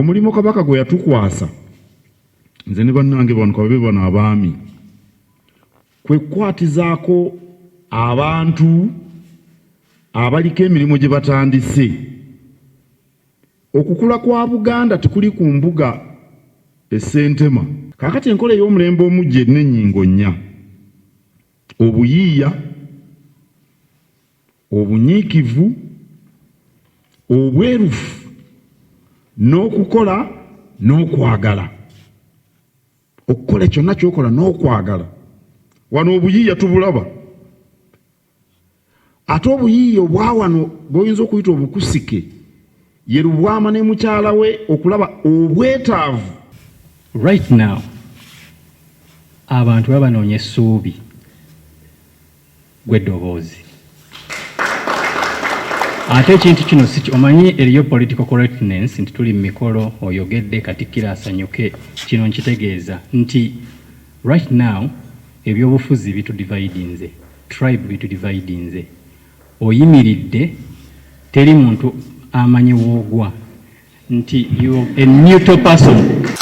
omulimo kabaka gwe yatukwasa nze ne bannange bano kababe bano abaami kwe kukwatizaako abantu abaliko emirimu gye batandise. Okukula kwa Buganda tekuli ku mbuga essentema. Kaakati enkola ey'omulembe omujje n'ennyingo nnya: obuyiiya, obunyiikivu, obwerufu, n'okukola n'okwagala. Okukola kyonna ky'okola n'okwagala. Wano obuyiiya tubulaba. Ate obuyiiya obwa wano bw'oyinza okuyita obukusike ye Lubwama ne mukyala we okulaba obwetaavu. Right now abantu babanoonya essuubi gw'eddoboozi. Ate ekintu kino omanyi eriyo political correctness nti tuli mu mikolo oyogedde Katikkiro asanyuke. Kino nkitegeeza nti right now ebyobufuzi bitudividinze, tribe bitudividinze. Oyimiridde teri muntu amanyi woogwa nti you a neutral person.